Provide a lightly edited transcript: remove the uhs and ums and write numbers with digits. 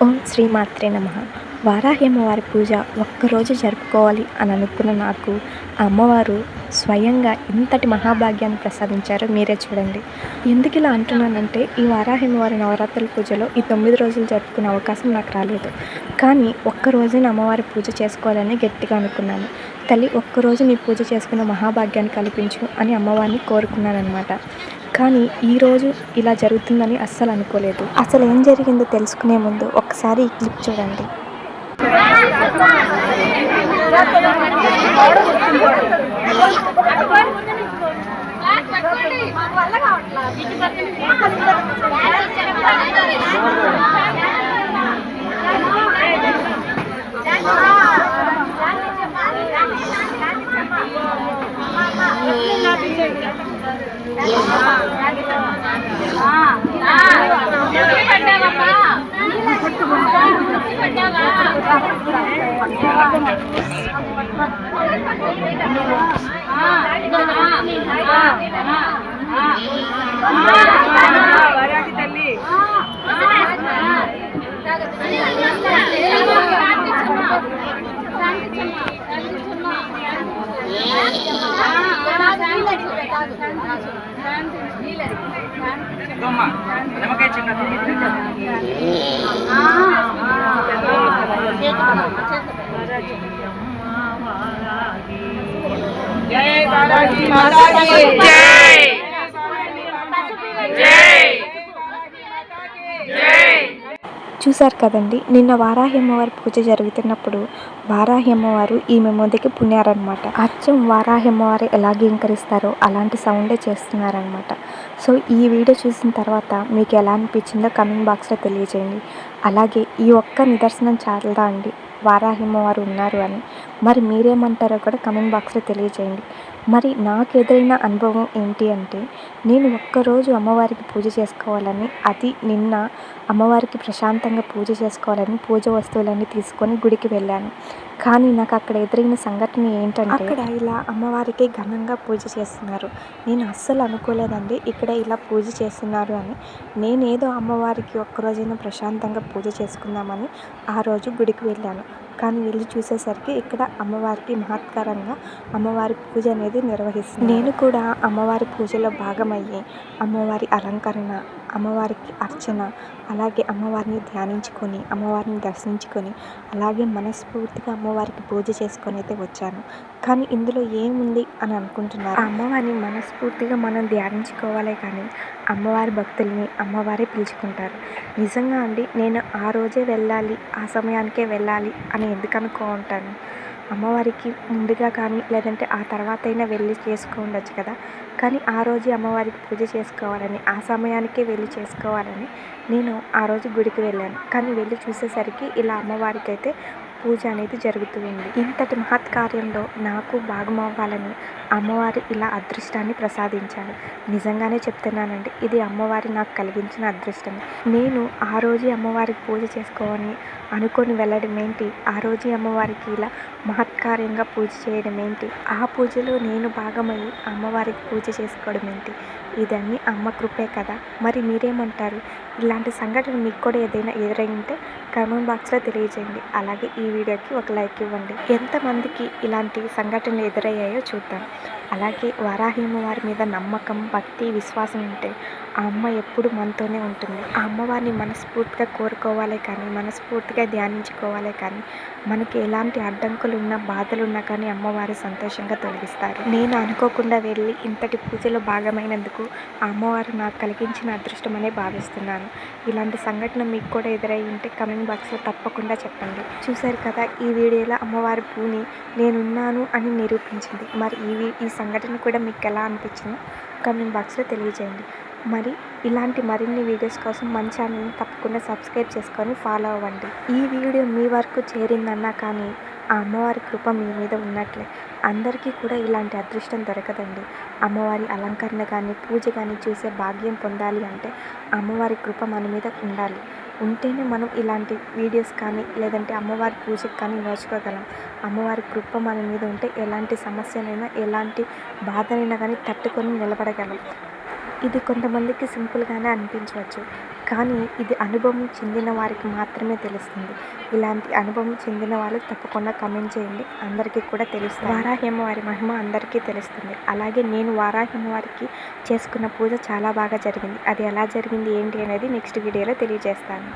ఓం శ్రీ మాత్రే నమః. వారాహి అమ్మవారి పూజ ఒక్కరోజు జరుపుకోవాలి అని అనుకున్న నాకు ఆ అమ్మవారు స్వయంగా ఇంతటి మహాభాగ్యాన్ని ప్రసాదించారో మీరే చూడండి. ఎందుకు ఇలా అంటున్నానంటే ఈ వారాహి అమ్మవారి నవరాత్రుల పూజలో ఈ 9 రోజులు జరుపుకునే అవకాశం నాకు రాలేదు. కానీ ఒక్కరోజున అమ్మవారి పూజ చేసుకోవాలని గట్టిగా అనుకున్నాను. తల్లి ఒక్కరోజు నీ పూజ చేసుకున్న మహాభాగ్యాన్ని కల్పించు అని అమ్మవారిని కోరుకున్నాననమాట. కానీ ఈరోజు ఇలా జరుగుతుందని అస్సలు అనుకోలేదు. అసలు ఏం జరిగిందో తెలుసుకునే ముందు ఒక్కసారి ఈ క్లిప్ చూడండి. जय बालाजी माता की जय जय जय। చూశారు కదండి, నిన్న వారాహి అమ్మవారి పూజ జరుగుతున్నప్పుడు వారాహి అమ్మవారు ఈమె ముందుకి పుణ్యారనమాట. అచ్చం వారాహి అమ్మవారు ఎలా గింకరిస్తారో అలాంటి సౌండే చేస్తున్నారనమాట. సో ఈ వీడియో చూసిన తర్వాత మీకు ఎలా అనిపించిందో కమెంట్ బాక్స్లో తెలియజేయండి. అలాగే ఈ ఒక్క నిదర్శనం చాలదా అండి వారాహి అమ్మవారు ఉన్నారు అని? మరి మీరేమంటారో కూడా కమెంట్ బాక్స్లో తెలియజేయండి. మరి నాకు ఎదురైన అనుభవం ఏంటి అంటే, నేను ఒక్కరోజు అమ్మవారికి పూజ చేసుకోవాలని, అది నిన్న అమ్మవారికి ప్రశాంతంగా పూజ చేసుకోవాలని పూజ వస్తువులన్నీ తీసుకొని గుడికి వెళ్ళాను. కానీ నాకు అక్కడ ఎదురైన సంఘటన ఏంటంటే, అక్కడ ఇలా అమ్మవారికి ఘనంగా పూజ చేస్తున్నారు. నేను అస్సలు అనుకోలేదండి ఇక్కడ ఇలా పూజ చేస్తున్నారు అని. నేనేదో అమ్మవారికి ఒక్కరోజైనా ప్రశాంతంగా పూజ చేసుకుందామని ఆ రోజు గుడికి వెళ్ళాను. కానీ వెళ్ళి చూసేసరికి ఇక్కడ అమ్మవారికి మహత్కరంగా అమ్మవారి పూజ అనేది నిర్వహిస్తుంది. నేను కూడా అమ్మవారి పూజలో భాగమయ్యి అమ్మవారి అలంకరణ, అమ్మవారికి అర్చన, అలాగే అమ్మవారిని ధ్యానించుకొని అమ్మవారిని దర్శించుకొని అలాగే మనస్ఫూర్తిగా అమ్మవారికి పూజ చేసుకొని అయితే వచ్చాను. కానీ ఇందులో ఏముంది అని అనుకుంటున్నారు? ఆ అమ్మవారిని మనస్ఫూర్తిగా మనం ధ్యానించుకోవాలే కానీ అమ్మవారి భక్తుల్ని అమ్మవారే పిలుచుకుంటారు. నిజంగా అండి, నేను ఆ రోజే వెళ్ళాలి, ఆ సమయానికే వెళ్ళాలి అని ఎందుకు అనుకుంటాను? అమ్మవారికి ముందుగా కానీ లేదంటే ఆ తర్వాత అయినా వెళ్ళి చేసుకోవచ్చు కదా. కానీ ఆ రోజు అమ్మవారికి పూజ చేసుకోవాలని, ఆ సమయానికే వెళ్ళి చేసుకోవాలని నేను ఆ రోజు గుడికి వెళ్ళాను. కానీ వెళ్ళి చూసేసరికి ఇలా అమ్మవారికి అయితే పూజ అనేది జరుగుతూ ఉంది. ఇంతటి మహత్ కార్యంలో నాకు భాగమవ్వాలని అమ్మవారి ఇలా అదృష్టాన్ని ప్రసాదించారు. నిజంగానే చెప్తున్నానండి, ఇది అమ్మవారి నాకు కలిగించిన అదృష్టమే. నేను ఆ రోజు అమ్మవారికి పూజ చేసుకోవాలని అనుకొని వెళ్ళడం ఏంటి, ఆ రోజు అమ్మవారికి ఇలా మహత్కార్యంగా పూజ చేయడం ఏంటి, ఆ పూజలో నేను భాగమయ్యి అమ్మవారికి పూజ చేసుకోవడం ఏంటి, ఇదన్నీ అమ్మ కృపే కదా. మరి మీరేమంటారు? ఇలాంటి సంఘటన మీకు కూడా ఏదైనా ఎదురై ఉంటే కామెంట్ బాక్స్లో తెలియజేయండి. అలాగే ఈ వీడియోకి ఒక లైక్ ఇవ్వండి. ఎంతమందికి ఇలాంటి సంఘటనలు ఎదురయ్యాయో చూద్దాం. అలాగే వారాహి అమ్మవారి మీద నమ్మకం, భక్తి, విశ్వాసం ఉంటే ఆ అమ్మ ఎప్పుడు మనతోనే ఉంటుంది. ఆ అమ్మవారిని మనస్ఫూర్తిగా కోరుకోవాలే కానీ, మనస్ఫూర్తిగా ధ్యానించుకోవాలే కానీ, మనకి ఎలాంటి అడ్డంకులు ఉన్నా, బాధలు ఉన్నా కానీ అమ్మవారు సంతోషంగా తొలగిస్తారు. నేను అనుకోకుండా వెళ్ళి ఇంతటి పూజలో భాగమైనందుకు ఆ అమ్మవారు నాకు కలిగించిన అదృష్టం అనే భావిస్తున్నాను. ఇలాంటి సంఘటన మీకు కూడా ఎదురై ఉంటే కమెంట్ బాక్స్లో తప్పకుండా చెప్పండి. చూశారు కదా, ఈ వీడియోలో అమ్మవారి పూని నేనున్నాను అని నిరూపించింది. మరి ఈ సంఘటన కూడా మీకు ఎలా అనిపించిందో కమెంట్ బాక్స్లో తెలియజేయండి. మరి ఇలాంటి మరిన్ని వీడియోస్ కోసం మన ఛానల్ని తప్పకుండా సబ్స్క్రైబ్ చేసుకొని ఫాలో అవ్వండి. ఈ వీడియో మీ వరకు చేరిందన్నా కానీ ఆ అమ్మవారి కృప మీ మీద ఉన్నట్లే. అందరికీ కూడా ఇలాంటి అదృష్టం దొరకదండి. అమ్మవారి అలంకరణ కానీ పూజ కానీ చూసే భాగ్యం పొందాలి అంటే అమ్మవారి కృప మన మీద ఉండాలి. ఉంటేనే మనం ఇలాంటి వీడియోస్ కానీ లేదంటే అమ్మవారి పూజకు కానీ నోచుకోగలం. అమ్మవారి కృప మన మీద ఉంటే ఎలాంటి సమస్యనైనా ఎలాంటి బాధనైనా కానీ తట్టుకొని నిలబడగలం. ఇది కొంతమందికి సింపుల్గానే అనిపించవచ్చు, కానీ ఇది అనుభవం చెందిన వారికి మాత్రమే తెలుస్తుంది. ఇలాంటి అనుభవం చెందిన వాళ్ళు తప్పకుండా కమెంట్ చేయండి. అందరికీ కూడా తెలుస్తుంది. వారాహి అమ్మవారి మహిమ అందరికీ తెలుస్తుంది. అలాగే నేను వారాహి అమ్మవారికి చేసుకున్న పూజ చాలా బాగా జరిగింది. అది ఎలా జరిగింది ఏంటి అనేది నెక్స్ట్ వీడియోలో తెలియజేస్తాను.